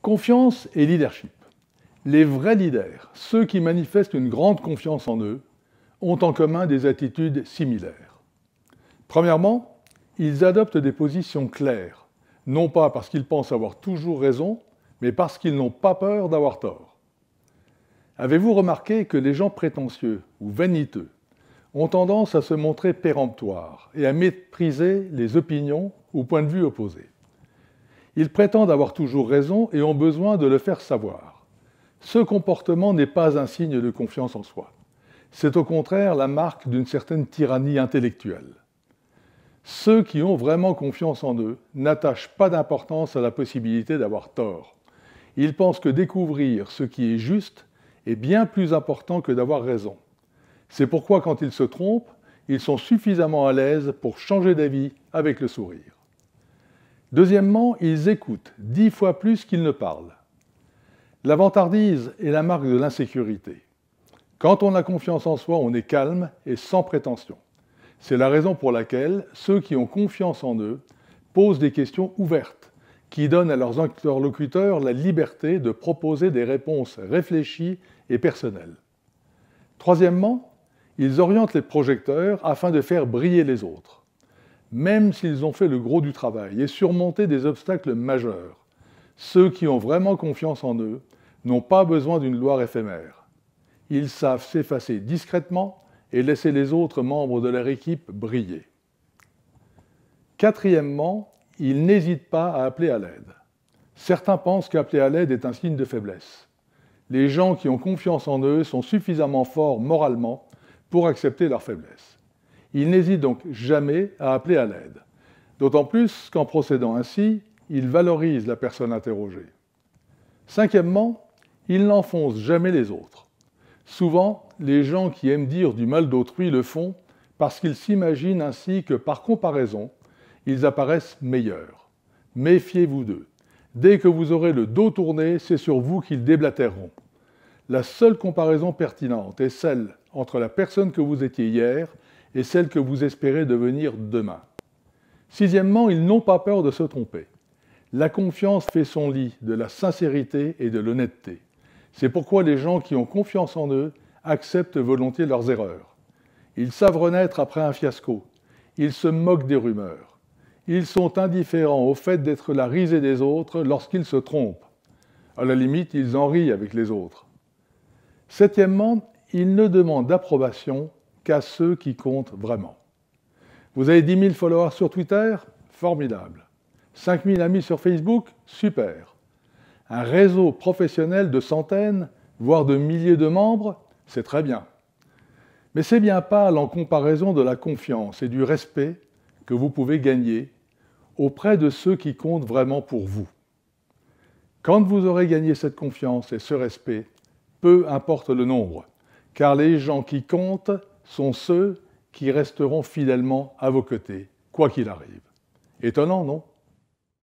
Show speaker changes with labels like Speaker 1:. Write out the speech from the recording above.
Speaker 1: Confiance et leadership. Les vrais leaders, ceux qui manifestent une grande confiance en eux, ont en commun des attitudes similaires. Premièrement, ils adoptent des positions claires, non pas parce qu'ils pensent avoir toujours raison, mais parce qu'ils n'ont pas peur d'avoir tort. Avez-vous remarqué que les gens prétentieux ou vaniteux ont tendance à se montrer péremptoires et à mépriser les opinions ou points de vue opposés? Ils prétendent avoir toujours raison et ont besoin de le faire savoir. Ce comportement n'est pas un signe de confiance en soi. C'est au contraire la marque d'une certaine tyrannie intellectuelle. Ceux qui ont vraiment confiance en eux n'attachent pas d'importance à la possibilité d'avoir tort. Ils pensent que découvrir ce qui est juste est bien plus important que d'avoir raison. C'est pourquoi quand ils se trompent, ils sont suffisamment à l'aise pour changer d'avis avec le sourire. Deuxièmement, ils écoutent 10 fois plus qu'ils ne parlent. La vantardise est la marque de l'insécurité. Quand on a confiance en soi, on est calme et sans prétention. C'est la raison pour laquelle ceux qui ont confiance en eux posent des questions ouvertes, qui donnent à leurs interlocuteurs la liberté de proposer des réponses réfléchies et personnelles. Troisièmement, ils orientent les projecteurs afin de faire briller les autres. Même s'ils ont fait le gros du travail et surmonté des obstacles majeurs, ceux qui ont vraiment confiance en eux n'ont pas besoin d'une gloire éphémère. Ils savent s'effacer discrètement et laisser les autres membres de leur équipe briller. Quatrièmement, ils n'hésitent pas à appeler à l'aide. Certains pensent qu'appeler à l'aide est un signe de faiblesse. Les gens qui ont confiance en eux sont suffisamment forts moralement pour accepter leur faiblesse. Ils n'hésitent donc jamais à appeler à l'aide. D'autant plus qu'en procédant ainsi, ils valorisent la personne interrogée. Cinquièmement, ils n'enfoncent jamais les autres. Souvent, les gens qui aiment dire du mal d'autrui le font parce qu'ils s'imaginent ainsi que, par comparaison, ils apparaissent meilleurs. Méfiez-vous d'eux. Dès que vous aurez le dos tourné, c'est sur vous qu'ils déblatéreront. La seule comparaison pertinente est celle entre la personne que vous étiez hier et celle que vous espérez devenir demain. Sixièmement, ils n'ont pas peur de se tromper. La confiance fait son lit de la sincérité et de l'honnêteté. C'est pourquoi les gens qui ont confiance en eux acceptent volontiers leurs erreurs. Ils savent renaître après un fiasco. Ils se moquent des rumeurs. Ils sont indifférents au fait d'être la risée des autres lorsqu'ils se trompent. À la limite, ils en rient avec les autres. Septièmement, ils ne demandent d'approbation qu'à ceux qui comptent vraiment. Vous avez 10 000 followers sur Twitter? Formidable. 5 000 amis sur Facebook? Super. Un réseau professionnel de centaines, voire de milliers de membres? C'est très bien. Mais c'est bien pâle en comparaison de la confiance et du respect que vous pouvez gagner auprès de ceux qui comptent vraiment pour vous. Quand vous aurez gagné cette confiance et ce respect, peu importe le nombre, car les gens qui comptent sont ceux qui resteront fidèlement à vos côtés, quoi qu'il arrive. Étonnant, non ?